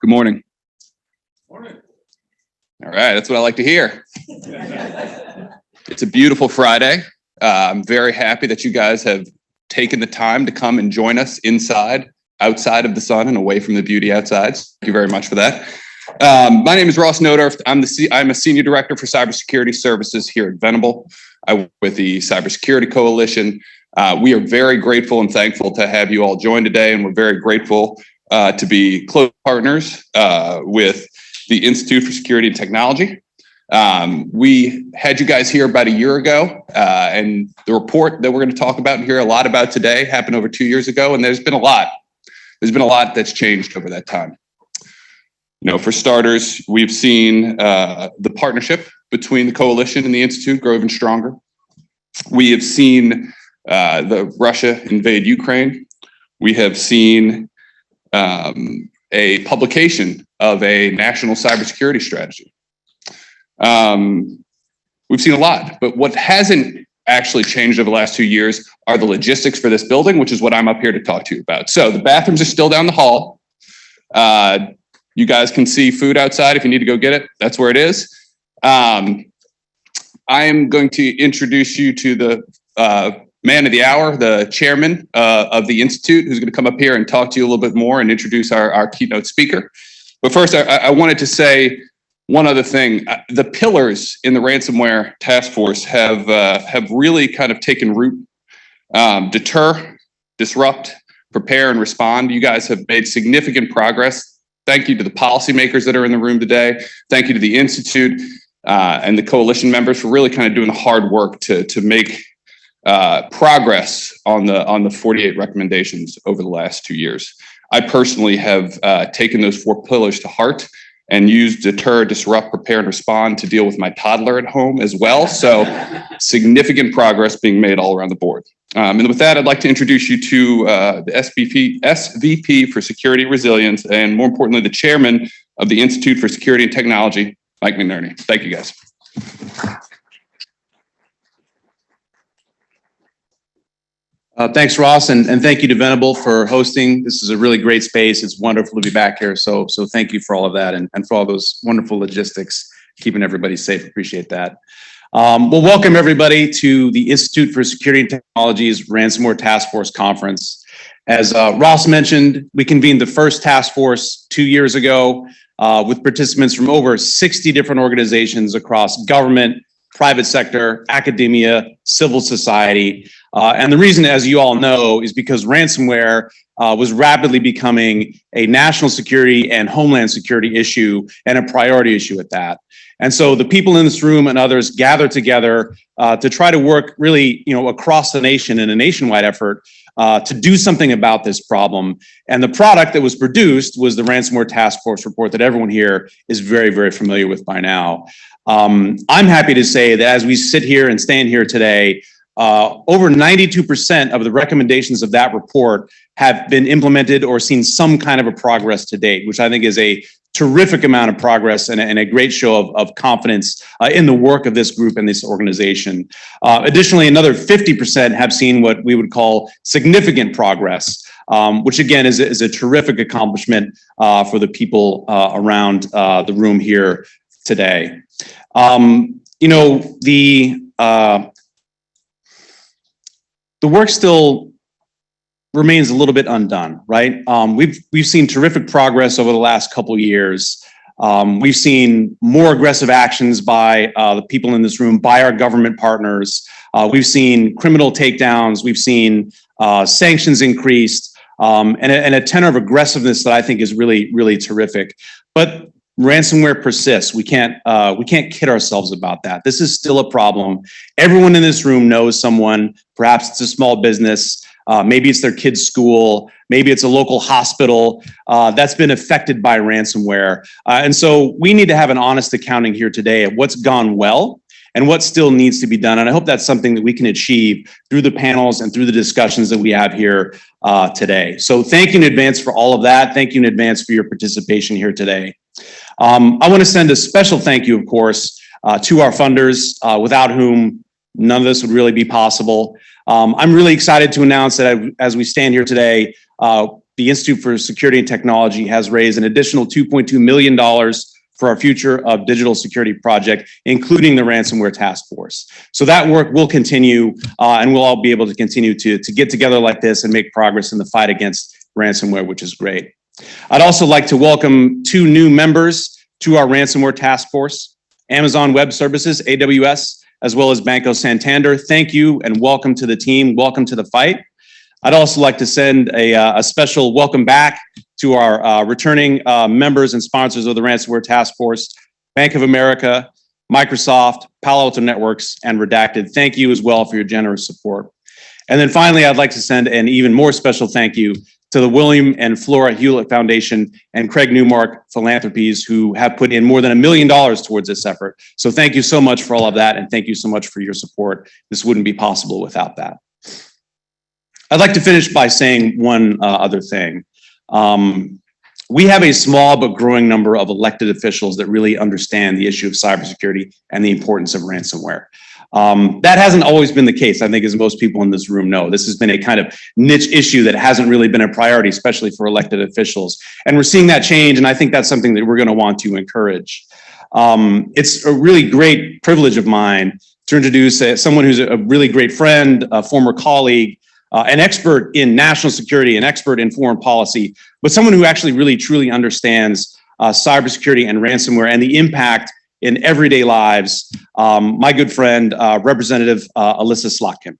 Good morning. Morning. All right, that's what I like to hear. It's a beautiful Friday. I'm very happy that you guys have taken the time to come and join us outside of the sun and away from the beauty outside. Thank you very much for that. My name is Nodurft. I'm a Senior Director for Cybersecurity Services here at Venable. I work with the Cybersecurity Coalition. We are very grateful and thankful to have you all join today, and we're very grateful to be close partners with the Institute for Security and Technology. We had you guys here about a year ago, and the report that we're going to talk about and hear a lot about today happened over 2 years ago, and there's been a lot. There's been a lot that's changed over that time. You know, for starters, we've seen the partnership between the coalition and the Institute grow even stronger. We have seen the Russia invade Ukraine. We have seen a publication of a national cybersecurity strategy. We've seen a lot, but what hasn't actually changed over the last 2 years are the logistics for this building, which is what I'm up here to talk to you about. So the bathrooms are still down the hall. You guys can see food outside if you need to go get it. That's where it is. I am going to introduce you to the man of the hour, the chairman of the Institute, who's going to come up here and talk to you a little bit more and introduce our keynote speaker. But first, I wanted to say one other thing. The pillars in the Ransomware Task Force have really kind of taken root. Deter, disrupt, prepare, and respond. You guys have made significant progress. Thank you to the policymakers that are in the room today. Thank you to the Institute and the coalition members for really kind of doing the hard work to make progress on the 48 recommendations over the last 2 years. I personally have taken those 4 pillars to heart and used deter, disrupt, prepare, and respond to deal with my toddler at home as well. So significant progress being made all around the board. And with that, I'd like to introduce you to the SVP for Security Resilience, and more importantly, the chairman of the Institute for Security and Technology, Mike McNerney. Thank you, guys. Thanks, Ross, and thank you to Venable for hosting. This is a really great space. It's wonderful to be back here. So thank you for all of that and for all those wonderful logistics, keeping everybody safe. Appreciate that. Well, welcome everybody to the Institute for Security and Technology's Ransomware Task Force Conference. As Ross mentioned, we convened the first task force 2 years ago with participants from over 60 different organizations across government, private sector, academia, civil society. And the reason, as you all know, is because ransomware was rapidly becoming a national security and homeland security issue, and a priority issue at that. And so the people in this room and others gathered together to try to work really, across the nation in a nationwide effort to do something about this problem. And the product that was produced was the Ransomware Task Force report that everyone here is very, very familiar with by now. I'm happy to say that as we sit here and stand here today, over 92% of the recommendations of that report have been implemented or seen some kind of a progress to date, which I think is a terrific amount of progress and a great show of confidence in the work of this group and this organization. Additionally, another 50% have seen what we would call significant progress, which again is a terrific accomplishment for the people around the room here today. The work still remains a little bit undone, right? We've seen terrific progress over the last couple of years. We've seen more aggressive actions by the people in this room, by our government partners. We've seen criminal takedowns. We've seen sanctions increased, and a tenor of aggressiveness that I think is really, really terrific. But ransomware persists. We can't kid ourselves about that. This is still a problem. Everyone in this room knows someone. Perhaps it's a small business. Maybe it's their kid's school. Maybe it's a local hospital that's been affected by ransomware. And so we need to have an honest accounting here today of what's gone well and what still needs to be done. And I hope that's something that we can achieve through the panels and through the discussions that we have here today. So thank you in advance for all of that. Thank you in advance for your participation here today. I want to send a special thank you, of course, to our funders, without whom none of this would really be possible. I'm really excited to announce that as we stand here today, the Institute for Security and Technology has raised an additional $2.2 million for our Future of Digital Security project, including the Ransomware Task Force. So that work will continue, and we'll all be able to continue to get together like this and make progress in the fight against ransomware, which is great. I'd also like to welcome 2 new members to our Ransomware Task Force, Amazon Web Services, AWS, as well as Banco Santander. Thank you and welcome to the team. Welcome to the fight. I'd also like to send a special welcome back to our returning members and sponsors of the Ransomware Task Force, Bank of America, Microsoft, Palo Alto Networks, and Redacted. Thank you as well for your generous support. And then finally, I'd like to send an even more special thank you to the William and Flora Hewlett Foundation and Craig Newmark Philanthropies, who have put in more than $1 million towards this effort. So thank you so much for all of that, and thank you so much for your support. This wouldn't be possible without that. I'd like to finish by saying one other thing. We have a small but growing number of elected officials that really understand the issue of cybersecurity and the importance of ransomware. That hasn't always been the case, I think, as most people in this room know. This has been a kind of niche issue that hasn't really been a priority, especially for elected officials. And we're seeing that change, and I think that's something that we're going to want to encourage. It's a really great privilege of mine to introduce someone who's a really great friend, a former colleague, an expert in national security, an expert in foreign policy, but someone who actually really truly understands cybersecurity and ransomware and the impact in everyday lives. My good friend, Representative Alyssa Slotkin.